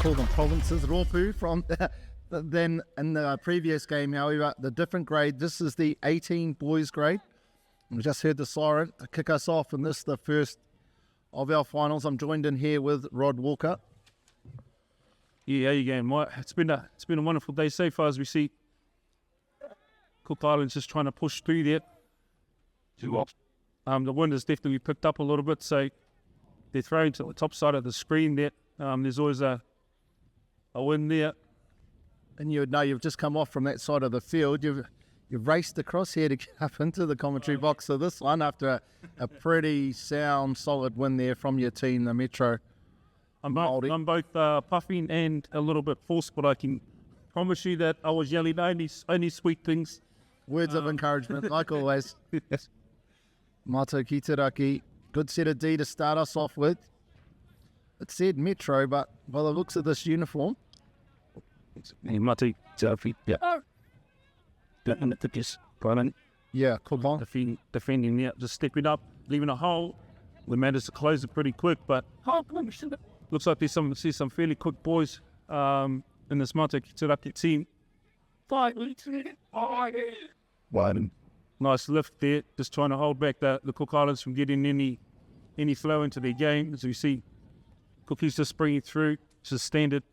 call them provinces, rōpū, from then in the previous game. However, the different grade, this is the 18 boys grade. We just heard the siren to kick us off, and this is the first of our finals. I'm joined in here with Rod Walker. Yeah, how you going, Mike? It's been a wonderful day so far, as we see Cook Islands just trying to push through there. The wind has definitely picked up a little bit, so they're throwing to the top side of the screen there. There's always a wind there. And you would know you've just come off from that side of the field. You've raced across here to get up into the commentary box of this one after a pretty sound, solid win there from your team, the Metro. I'm both puffing and a little bit forced, but I can promise you that I was yelling only sweet things. Words of encouragement, like always. Matou ki te Raki. Good set of D to start us off with. It said Metro, but by the looks of this uniform. Matou, yeah, Pulman. defending there, just stepping up, leaving a hole. We managed to close it pretty quick, but looks like there's some fairly quick boys in this Matou ki te Raki team. Nice lift there, just trying to hold back the Cook Islands from getting any flow into their game. As we see, Cookies just springing through. It's a standard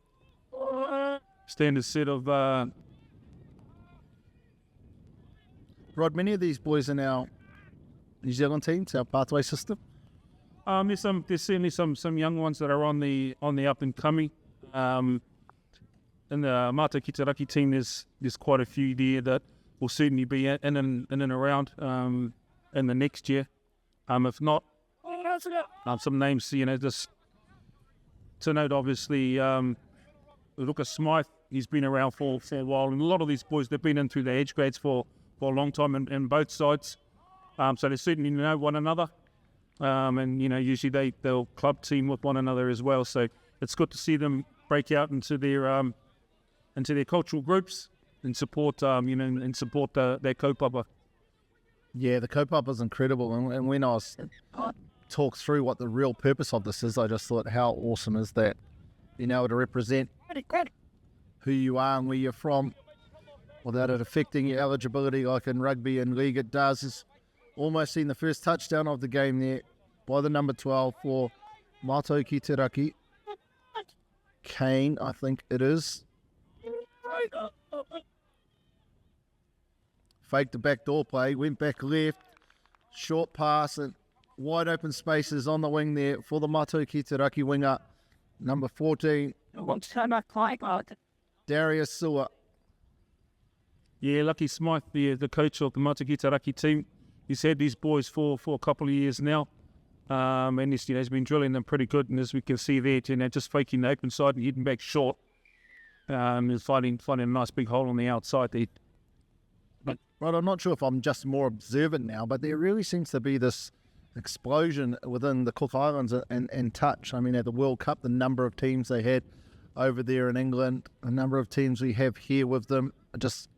set of. Rod, many of these boys in our New Zealand teams, our pathway system. There's certainly some young ones that are on the up and coming. In the Matou ki te Raki team, there's quite a few there that will certainly be in and around in the next year. If not, some names, just to note, obviously, Lucas Smythe, he's been around for a while, and a lot of these boys, they've been in through the age grades for a long time in both sides. So they certainly know one another. And, usually they'll club team with one another as well. So it's good to see them break out into their cultural groups and support, their kaupapa. Yeah, the kaupapa is incredible. And when I was talked through what the real purpose of this is, I just thought, how awesome is that? Being able to represent who you are and where you're from without it affecting your eligibility like in rugby and league it does. Is almost seen the first touchdown of the game there by the number 12 for Matou ki te Raki. Kane, I think it is. Faked the backdoor play, went back left, short pass and wide open spaces on the wing there for the Matou ki te Raki winger, number 14, Darius Sua. Yeah, Lucky Smythe, the coach of the Matou ki te Raki team. He's had these boys for a couple of years now, and he's been drilling them pretty good. And as we can see there, just faking the open side and hitting back short. He's finding a nice big hole on the outside there. Right, I'm not sure if I'm just more observant now, but there really seems to be this explosion within the Cook Islands and touch. I mean, at the World Cup, the number of teams they had over there in England, a number of teams we have here with them. Just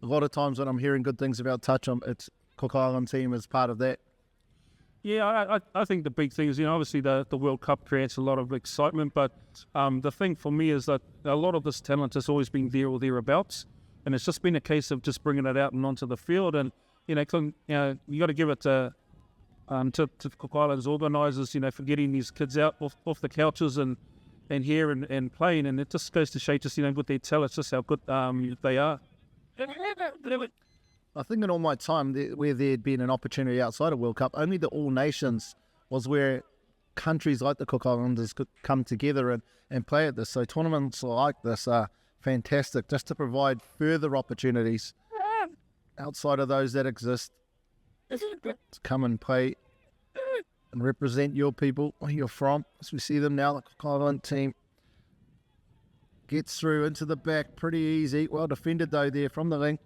a lot of times when I'm hearing good things about touch, it's Cook Island team as part of that. Yeah, I think the big thing is, obviously the World Cup creates a lot of excitement, but the thing for me is that a lot of this talent has always been there or thereabouts, and it's just been a case of just bringing it out and onto the field. And you got to give it to Cook Islands organisers, for getting these kids out off the couches and here and playing, and it just goes to show just with their talent, just how good they are. I think in all my time where there had been an opportunity outside of World Cup, only the All Nations was where countries like the Cook Islanders could come together and play at this. So tournaments like this are fantastic just to provide further opportunities outside of those that exist to come and play and represent your people, where you're from. As we see them now, the Cook Island team gets through into the back pretty easy. Well defended though there from the link.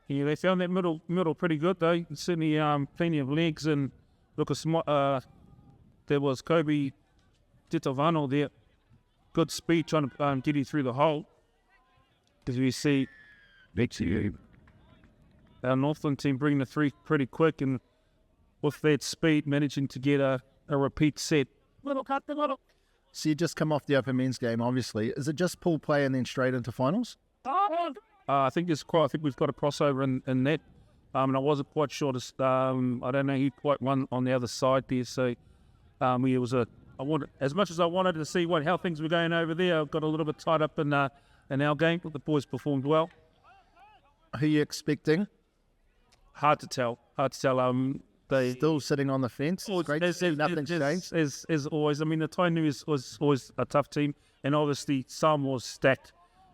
Yeah, they found that middle pretty good though. Certainly plenty of legs, and look, there was Kobe Titovano there. Good speed trying to get you through the hole. As we see our Northland team bring the three pretty quick, and with that speed managing to get a repeat set. So you just come off the Open Men's game, obviously. Is it just pool play and then straight into finals? I think we've got a crossover in that. And I wasn't quite sure. I don't know who quite won on the other side there. So it was as much as I wanted to see how things were going over there, I got a little bit tied up in our game, but the boys performed well. Who are you expecting? Hard to tell. They still sitting on the fence. Great to see nothing's changed. As always, I mean, the Tainui was always a tough team, and obviously Samoa's stacked.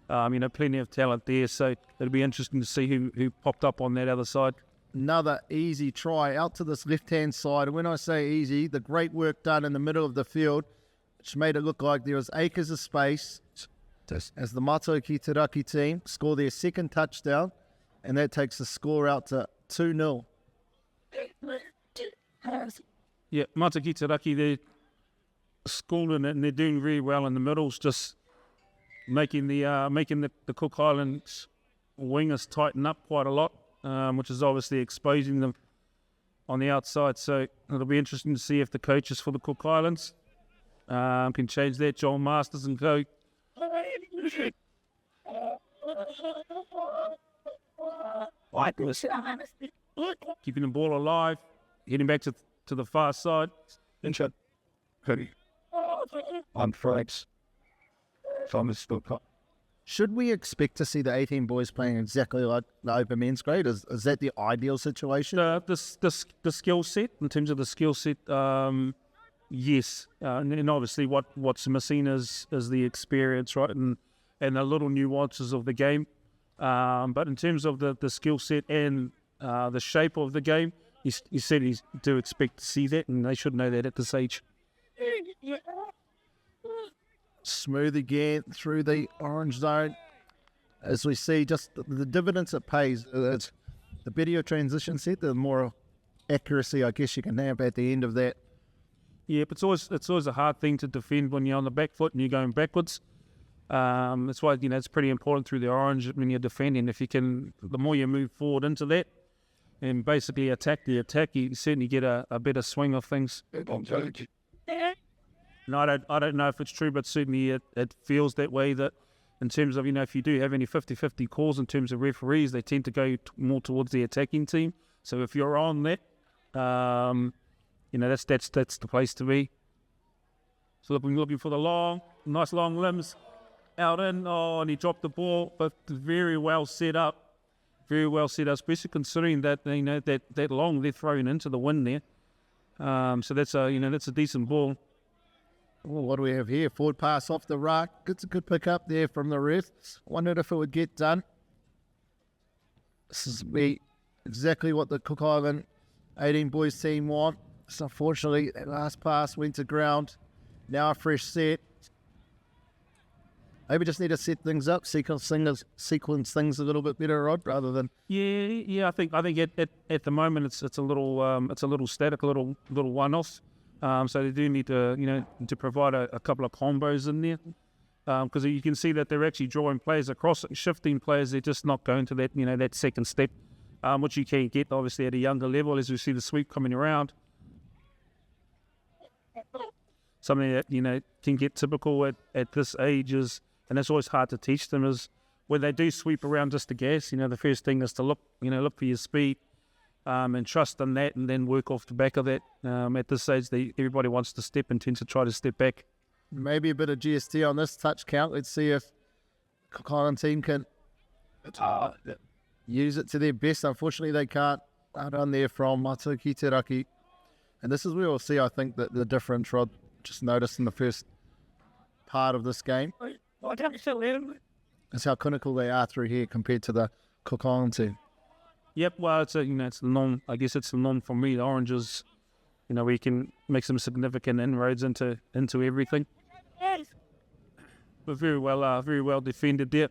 Plenty of talent there, so it'll be interesting to see who popped up on that other side. Another easy try out to this left-hand side. And when I say easy, the great work done in the middle of the field, which made it look like there was acres of space as the Matou Raki team score their second touchdown, and that takes the score out to 2-0. Yeah, Matou Raki, they're schooling it and they're doing really well in the middles, just making the Cook Islands wingers tighten up quite a lot, which is obviously exposing them on the outside. So it'll be interesting to see if the coaches for the Cook Islands can change that. John Masters and co. Keeping the ball alive, heading back to the far side. On Fridays. Should we expect to see the 18 boys playing exactly like the Open Men's grade? Is that the ideal situation? The skill set, in terms of the skill set, yes. And obviously what's missing is the experience, right, and the little nuances of the game. But in terms of the skill set and the shape of the game, you certainly do expect to see that, and they should know that at this age. Smooth again through the orange zone. As we see, just the dividends it pays. It's the better your transition set, the more accuracy I guess you can have at the end of that. Yeah, but it's always a hard thing to defend when you're on the back foot and you're going backwards. That's why it's pretty important through the orange when you're defending. If you can, the more you move forward into that and basically attack the attack, you certainly get a better swing of things. And I don't know if it's true, but certainly it feels that way, that in terms of, if you do have any 50-50 calls in terms of referees, they tend to go more towards the attacking team. So if you're on that, that's the place to be. So looking for the nice long limbs out in. Oh, and he dropped the ball, but very well set up. Very well set up, especially considering that that long they're thrown into the wind there. So that's a decent ball. Well, what do we have here? Forward pass off the Raki. It's a good pick up there from the ref. Wondered if it would get done. This is exactly what the Cook Island 18 boys team want. So unfortunately, that last pass went to ground. Now a fresh set. Maybe just need to set things up, sequence things a little bit better, Rod, rather than. Yeah. I think at the moment it's a little static, a little one-off. So they do need to provide a couple of combos in there, because you can see that they're actually drawing players across it, shifting players. They're just not going to that second step, which you can get obviously at a younger level as we see the sweep coming around. Something that can get typical at this age is, and that's always hard to teach them, is when they do sweep around just the gas. The first thing is to look for your speed. And trust in that, and then work off the back of that. At this stage, everybody wants to step and tends to try to step back. Maybe a bit of GST on this touch count. Let's see if Cook Island team can use it to their best. Unfortunately, they can't. Out on there from Matou Raki. And this is where we'll see, I think, that the difference, Rod, just noticed in the first part of this game. Is how clinical they are through here compared to the Cook Island team. Yep, well, it's the norm. I guess it's the norm for me. The oranges, we can make some significant inroads into everything. But very well defended there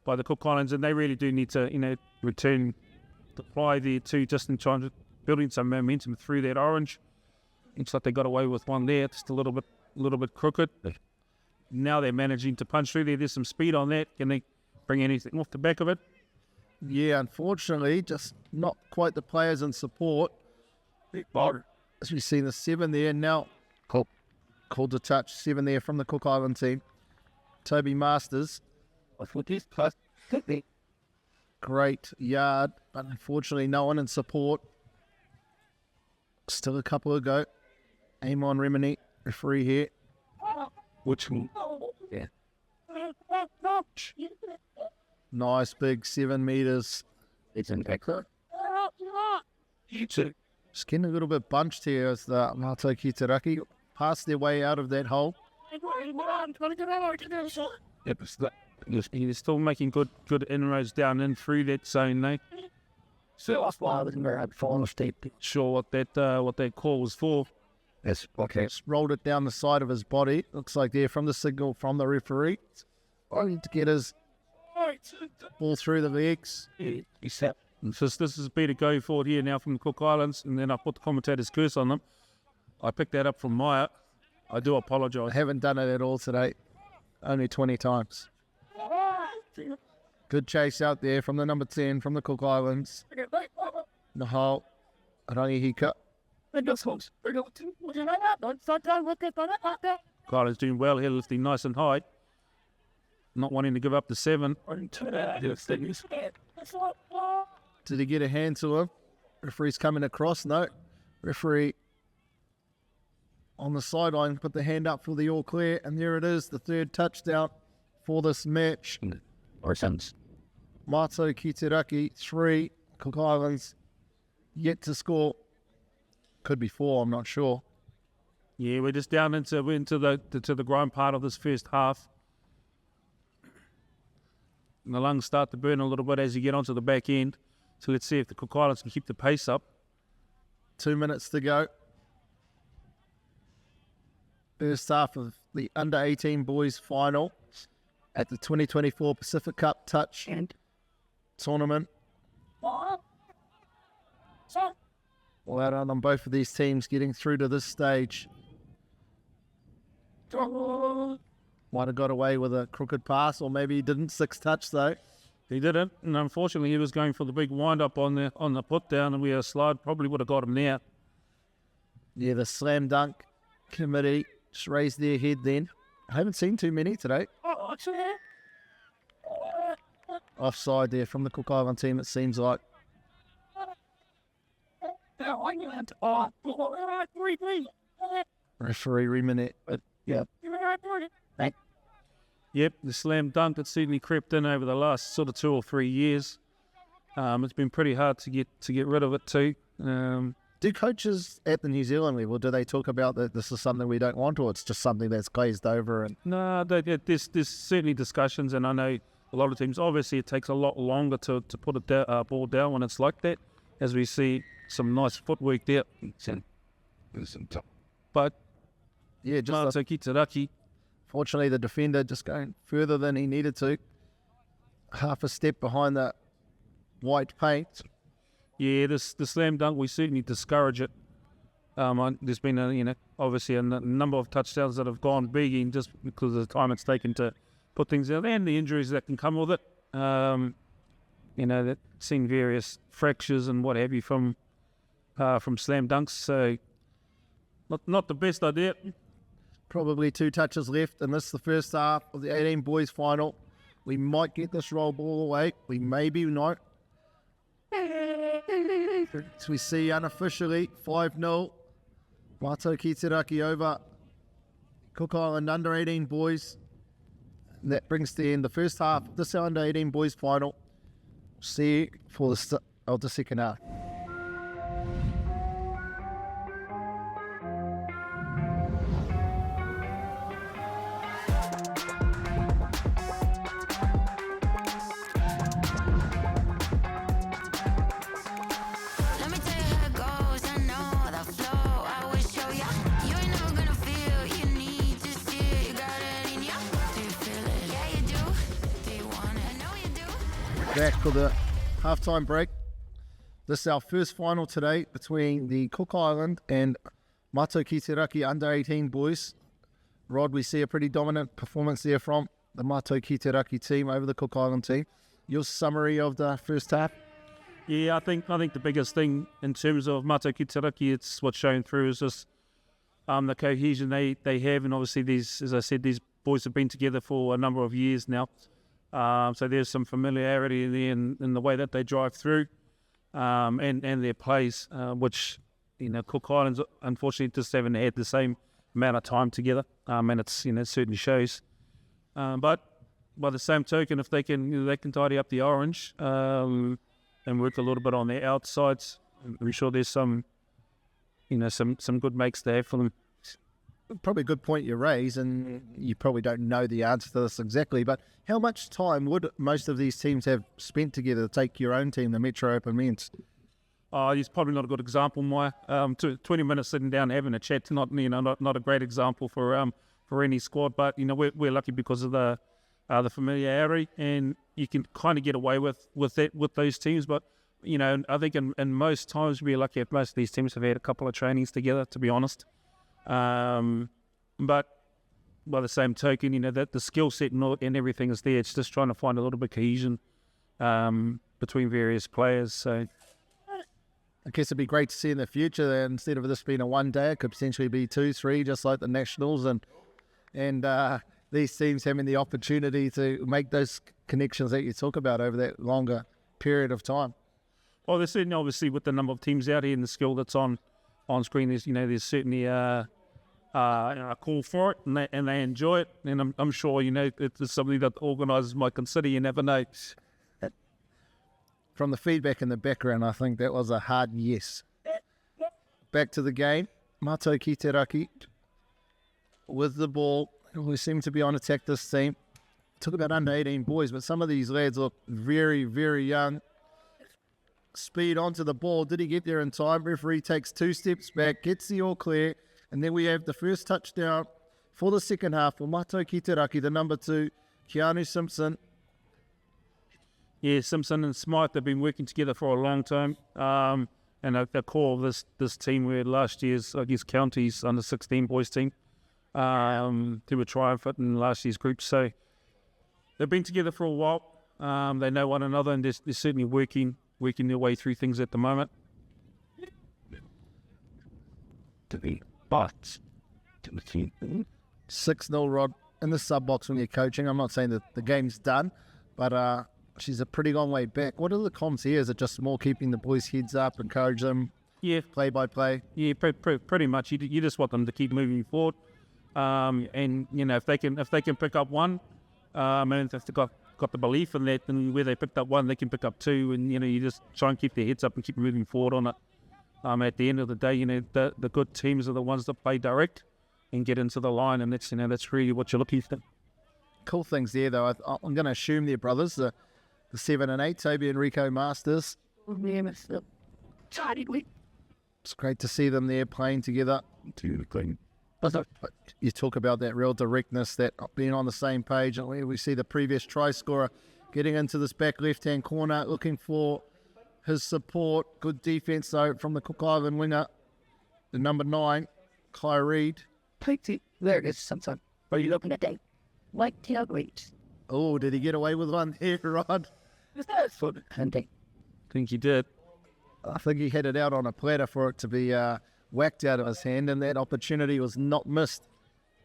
by the Cook Islands, and they really do need to, return the fly there too, just in trying to building some momentum through that orange. Looks like they got away with one there, just a little bit crooked. Now they're managing to punch through there. There's some speed on that. Can they bring anything off the back of it? Yeah, unfortunately, just not quite the players in support. As we see the 7 there now. Called a touch, 7 there from the Cook Island team. Toby Masters. Great yard, but unfortunately no one in support. Still a couple to go. Amon Remini, referee here. Which one? Yeah. Nice big 7 metres. It's in back. Just getting a little bit bunched here as the Matou ki te Raki pass their way out of that hole. He's still making good inroads down in through that zone though. So that's why I was very final state. Sure what that call was for. Yes, okay. Just rolled it down the side of his body. Looks like there from the signal from the referee. Only to get his ball through the legs. Except So this is better go forward here now from the Cook Islands, and then I put the commentator's curse on them. I picked that up from Maya. I do I apologise. haven't done it at all today. Only 20 times. Good chase out there from the number 10 from the Cook Islands. Nahal Rangihika. Kyla's doing well here, lifting nice and high. Not wanting to give up the 7. Did he get a hand to him? Referee's coming across. No. Referee on the sideline put the hand up for the all clear, and there it is, the 3rd touchdown for this match. or sons. Matou ki te Raki, 3. Cook Islands yet to score. Could be 4, I'm not sure. Yeah, we're just down into the grind part of this first half. And the lungs start to burn a little bit as you get onto the back end. So let's see if the Cook Islands can keep the pace up. 2 minutes to go. First half of the under-18 boys final at the 2024 Pacific Cup Touch Tournament. Well done on both of these teams getting through to this stage. Might have got away with a crooked pass, or maybe he didn't. 6 touch though. He didn't, and unfortunately he was going for the big wind-up on the put-down, and a slide probably would have got him there. Yeah, the slam dunk committee just raised their head then. I haven't seen too many today. Offside there from the Cook Island team, it seems like. Referee Reminette. Yeah. Yep, the slam dunk that certainly crept in over the last sort of 2 or 3 years. It's been pretty hard to get rid of it too. Do coaches at the New Zealand level, do they talk about that this is something we don't want, or it's just something that's glazed over? And No, there's certainly discussions, and I know a lot of teams, obviously it takes a lot longer to put a ball down when it's like that, as we see some nice footwork there. But yeah, just Matou ki te Raki, fortunately the defender just going further than he needed to. Half a step behind the white paint. yeah, the slam dunk, we certainly discourage it. There's been obviously a number of touchdowns that have gone begging just because of the time it's taken to put things out, and the injuries that can come with it. That seen various fractures and what have you from slam dunks. So not the best idea. Probably 2 touches left, and this is the first half of the 18 boys final. We might get this roll ball away. We maybe not. As we see unofficially, 5-0. Matou ki te Raki over Cook Island under 18 boys. And that brings to the end the first half of this under 18 boys final. See you for the second half. Let me tell you how it goes. I know the flow. I will show ya. You ain't never gonna feel. You need to see it. You got it in ya. Do you feel it? Yeah, you do. Do you want it? I know you do. Back for the halftime break. This is our first final today between the Cook Island and Matou ki te Raki under 18 boys. Rod, we see a pretty dominant performance there from the Matou ki te Raki team over the Cook Island team. Your summary of the first half? Yeah, I think the biggest thing in terms of Matou ki te Raki, it's what's shown through is just the cohesion they have, and obviously these, as I said, these boys have been together for a number of years now. So there's some familiarity there in the way that they drive through, and their plays, which, Cook Islands unfortunately just haven't had the same amount of time together, and it's, it certainly shows. But by the same token, if they can tidy up the orange, and work a little bit on their outsides, I'm sure there's some good makes there for them. Probably a good point you raise, and you probably don't know the answer to this exactly, but how much time would most of these teams have spent together? Take your own team, the Metro Open Men's. He's probably not a good example, Maya. 20 minutes sitting down having a chat, not a great example for any squad, but we're lucky because of the familiarity, and you can kind of get away with those teams. But I think in most times we're lucky if most of these teams have had a couple of trainings together, to be honest. But by the same token, that the skill set and everything is there. It's just trying to find a little bit of cohesion between various players. So I guess it'd be great to see in the future that instead of this being a one day, it could potentially be 2, 3, just like the Nationals, and these teams having the opportunity to make those connections that you talk about over that longer period of time. Well, there's certainly, obviously, with the number of teams out here and the skill that's on screen, there's certainly a call for it, and they enjoy it. And I'm sure, it's something that the organisers might consider. You never know. From the feedback in the background, I think that was a hard yes. Back to the game. Matou ki te Raki with the ball. We seem to be on attack this team. Took about under 18 boys, but some of these lads look very, very young. Speed onto the ball. Did he get there in time? Referee takes 2 steps back, gets the all clear, and then we have the first touchdown for the second half for Matou ki te Raki, the number 2, Keanu Simpson. Yeah, Simpson and Smythe have been working together for a long time. And the core of this team were last year's, counties under 16 boys team, who were triumphant in last year's group. So they've been together for a while. They know one another, and they're certainly working their way through things at the moment. To be but to the team. 6-0, Rod, in the sub box when you're coaching. I'm not saying that the game's done, but she's a pretty long way back. What are the comms here? Is it just more keeping the boys' heads up, encourage them, Yeah, play by play? yeah, pretty much. You just want them to keep moving forward, and if they can pick up one, and if they've got the belief in that, and where they picked up one, they can pick up 2, and you just try and keep their heads up and keep moving forward on it. At the end of the day, the good teams are the ones that play direct and get into the line, and that's really what you're looking for. Cool things there, though. I'm going to assume they're brothers, the 7 and 8, Toby and Rico Masters. It's great to see them there playing together. But you talk about that real directness, that being on the same page. And we see the previous try scorer getting into this back left-hand corner, looking for his support. Good defence, though, from the Cook Island winger, the number 9, Kai Reid. There it is, sometime. Are you looking at that? Like tailgates. Oh, did he get away with one here, Rod? Is that fun? I think he did. I think he had it out on a platter for it to be whacked out of his hand, and that opportunity was not missed.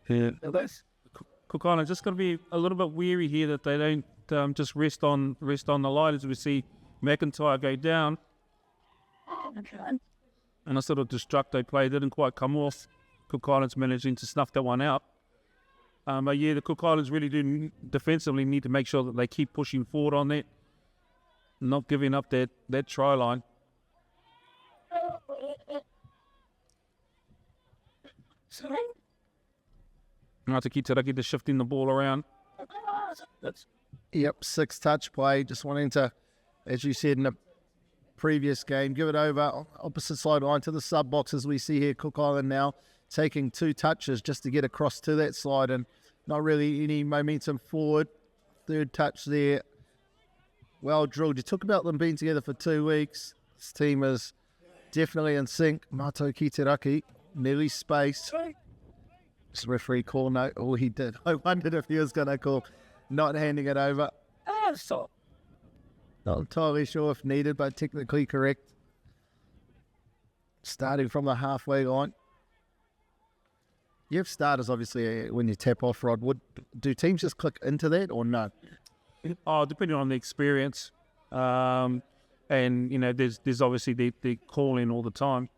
Yeah. Cook Island just got to be a little bit wary here that they don't just rest on the line, as we see McIntyre go down. And a sort of destructo play didn't quite come off. Cook Islands managing to snuff that one out. But yeah, the Cook Islands really do defensively need to make sure that they keep pushing forward on that, not giving up that try line. Tāmaki Makaurau just shifting the ball around. Yep, 6 touch play, just wanting to, as you said in the previous game, give it over opposite sideline to the sub box, as we see here. Cook Island now taking 2 touches just to get across to that slide, and not really any momentum forward. 3rd touch there, well drilled. You talk about them being together for 2 weeks. This team is definitely in sync. Matou ki te Raki, nearly space. This referee call, no, oh, he did. I wondered if he was going to call not handing it over. Not entirely sure if needed, but technically correct. Starting from the halfway line. You have starters, obviously, when you tap off, Rod. Do teams just click into that or no? Oh, depending on the experience. And, there's obviously the call in all the time.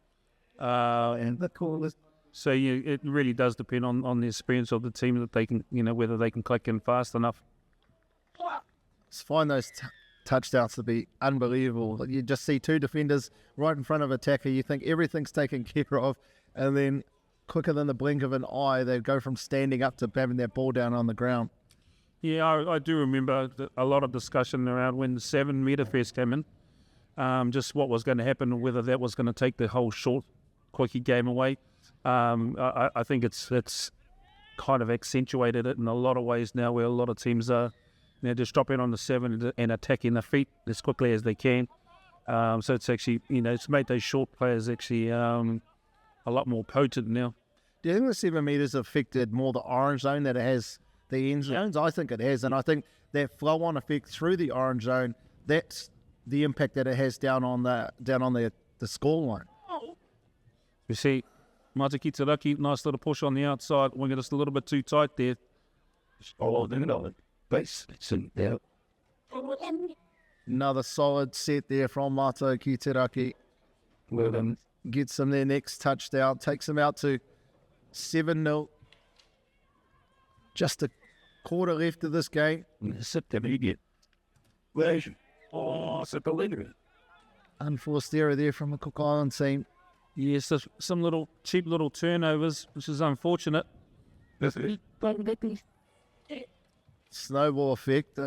And the coolest. So it really does depend on the experience of the team that they can, whether they can click in fast enough. Just find those touchdowns to be unbelievable. You just see two defenders right in front of attacker. You think everything's taken care of, and then quicker than the blink of an eye, they go from standing up to having their ball down on the ground. Yeah, I do remember a lot of discussion around when the 7 metre first came in, just what was going to happen, and whether that was going to take the whole short, quickie game away. I think it's kind of accentuated it in a lot of ways now, where a lot of teams are just dropping on the 7 and attacking the feet as quickly as they can. So it's actually, it's made those short players actually a lot more potent now. Do you think the 7 metres affected more the orange zone than it has the end zones? I think it has, and I think that flow-on effect through the orange zone, that's the impact that it has down on the score line. You see, Mātou Raki, nice little push on the outside. We're just a little bit too tight there. Base in there. Another solid set there from Mātou Raki. Well done. Gets them their next touchdown, takes them out to 7-0. Just a quarter left of this game. September you get. Where's September? Unforced error there from the Cook Island team. Yes, some little cheap little turnovers, which is unfortunate. Snowball effect.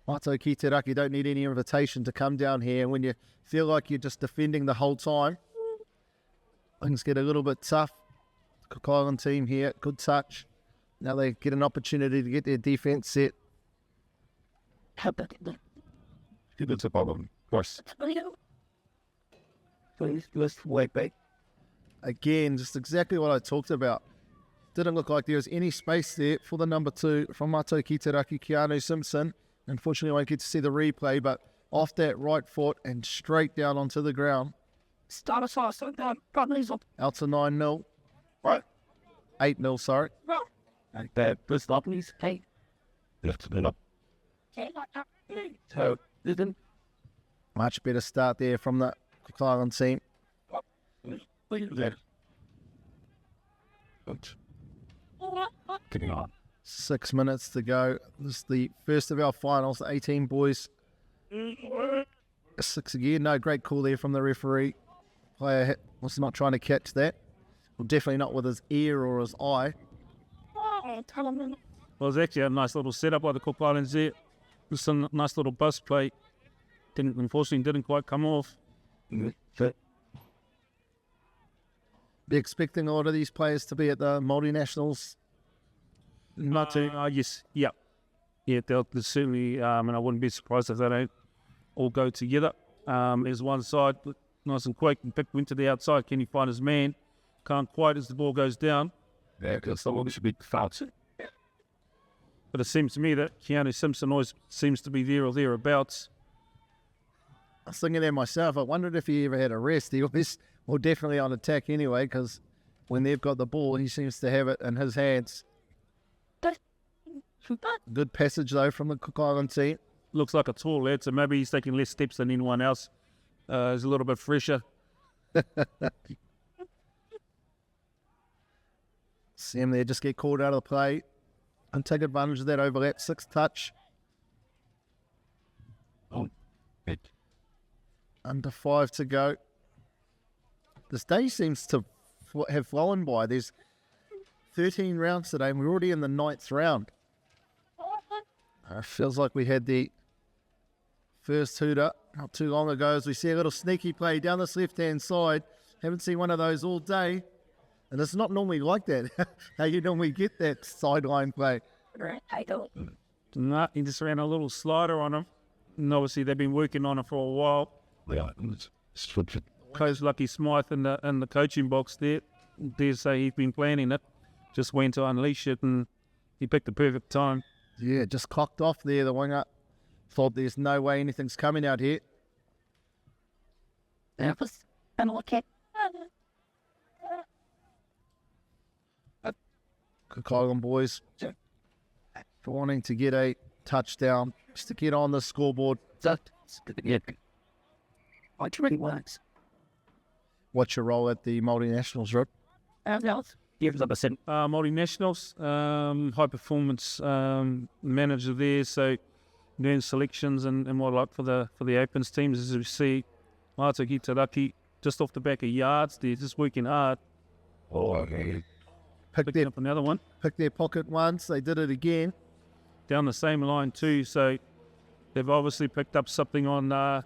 Mātou Raki don't need any invitation to come down here. And when you feel like you're just defending the whole time, things get a little bit tough. Cook Island team here, good touch. Now they get an opportunity to get their defence set. It's a problem. Of course. Please, let's wait back. Again, just exactly what I talked about. Didn't look like there was any space there for the number 2 from Mātou Raki, Keanu Simpson. Unfortunately, I won't get to see the replay, but off that right foot and straight down onto the ground. Start us off, so down. Bunnings up. Out to 9-0. Right. 8-0, sorry. Like that. First up, please. Hey. Left it up. So, listen. Much better start there from the Cook Island team. Getting on. 6 minutes to go. This is the first of our finals, 18 boys. 6 again. No, great call there from the referee. Player was not trying to catch that. Well, definitely not with his ear or his eye. Well, it was actually a nice little setup by the Cook Islands there. With some nice little bus play. Unfortunately, didn't quite come off. Be expecting a lot of these players to be at the multinationals. Matou, yes, yeah. Yeah, they'll certainly, and I wouldn't be surprised if they don't all go together. There's one side, nice and quick, and went to the outside. Can he find his man? Can't quite as the ball goes down. Yeah, because someone should be fast. But it seems to me that Keanu Simpson always seems to be there or thereabouts. I was thinking there myself, I wondered if he ever had a rest. He always, well, definitely on attack anyway, because when they've got the ball, he seems to have it in his hands. Good passage, though, from the Cook Island team. Looks like a tall lad, so maybe he's taking less steps than anyone else. He's a little bit fresher. See him there just get called out of the play and take advantage of that overlap. 6 touch. Under 5 to go. This day seems to have flown by. There's 13 rounds today, and we're already in the 9th round. Feels like we had the first hooter not too long ago, as we see a little sneaky play down this left-hand side. Haven't seen one of those all day. And it's not normally like that, how you normally get that sideline play. I don't. Nah, he just ran a little slider on him. And obviously they've been working on it for a while. Yeah, switch it. Coach Lucky Smythe in the coaching box there. Dare say he's been planning it. Just went to unleash it and he picked the perfect time. Yeah, just clocked off there, the winger. Thought there's no way anything's coming out here. Cook Island boys for wanting to get a touchdown, just to get on the scoreboard. I really works. What's your role at the multinationals, Rip? Here's a percent. Māori Nationals, high performance manager there, so doing selections and what like for the Opens teams. As we see, Matou ki te Raki just off the back of yards there, just working hard. Picking up another one. Pick their pocket once, they did it again. Down the same line too, so they've obviously picked up something on the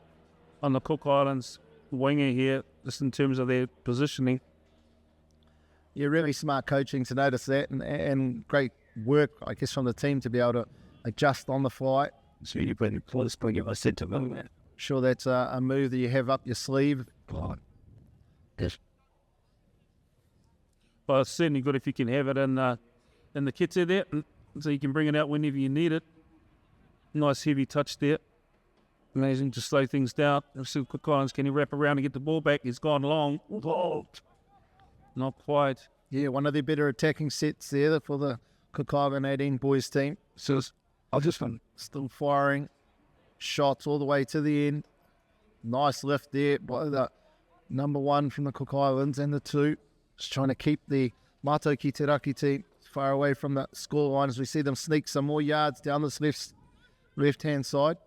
Cook Islands winger here, just in terms of their positioning. Yeah, really smart coaching to notice that, and great work, I guess, from the team to be able to adjust on the fly. So you put it close, but you said to me, Sure, that's a move that you have up your sleeve. God. Yes. But it's certainly good if you can have it in the kits there, so you can bring it out whenever you need it. Nice heavy touch there. Amazing to slow things down. See Cook Islands, can he wrap around and get the ball back? He's gone long. Not quite. Yeah, one of their better attacking sets there for the Cook Island 18 boys team. So I'll just run. Still firing shots all the way to the end. Nice lift there by the number one from the Cook Islands and the two. Just trying to keep the Matou ki te Raki team far away from the scoreline as we see them sneak some more yards down this left-hand side.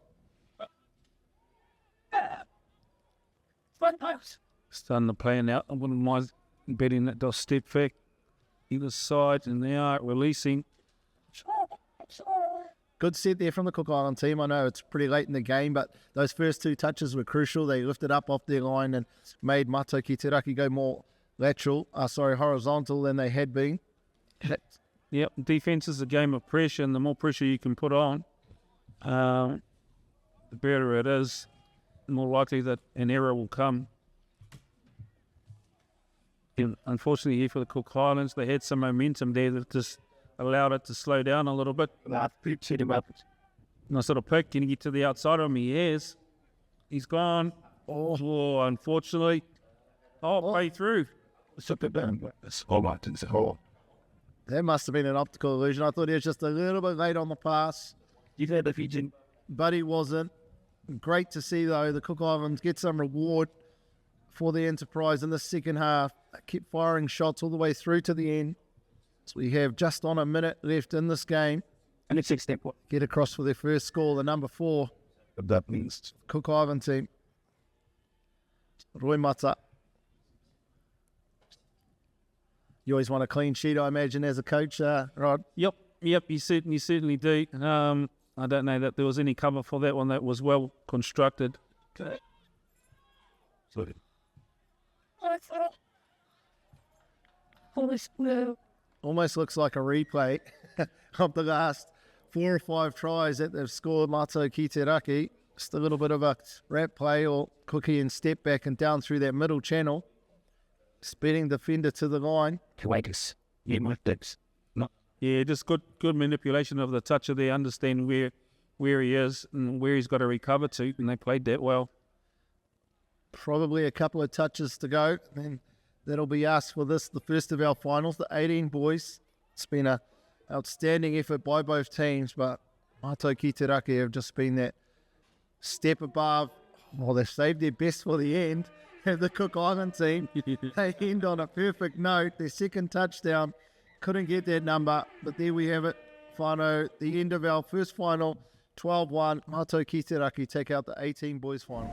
Starting to plan out. I wouldn't mind betting that they'll step back either side, and they are releasing. Good set there from the Cook Island team. I know it's pretty late in the game, but those first two touches were crucial. They lifted up off their line and made Matou ki te Raki go more horizontal than they had been. Yep, defense is a game of pressure, and the more pressure you can put on, the better it is. The more likely that an error will come. And unfortunately, here for the Cook Islands, they had some momentum there that just allowed it to slow down a little bit. Nice little pick. Can he get to the outside of him? He has. He's gone. Oh, unfortunately. Play through. That must have been an optical illusion. I thought he was just a little bit late on the pass, but he wasn't. Great to see, though, the Cook Islands get some reward for the enterprise in the second half. They keep firing shots all the way through to the end. So we have just on a minute left in this game. And it's 6 step. Get across for their first score, the number 4 That means Cook Island team. Roy Mata. You always want a clean sheet, I imagine, as a coach, Rod. Yep, you certainly do. I don't know that there was any cover for that one. That was well constructed. okay. Almost looks like a replay of the last 4 or 5 tries that they've scored Matou ki te Raki. Just a little bit of a wrap play or cookie and step back and down through that middle channel. Speeding defender to the line. Yeah, just good manipulation of the toucher there, understanding where he is and where he's got to recover to, and they played that well. Probably a couple of touches to go, and that'll be us for this, the first of our finals, the 18 boys. It's been an outstanding effort by both teams, but Matou ki te Raki have just been that step above. Well, they've saved their best for the end. The Cook Island team, they end on a perfect note. Their second touchdown, couldn't get that number, but there we have it. Whānau, the end of our first final, 12-1. Matou ki te Raki take out the 18 boys final.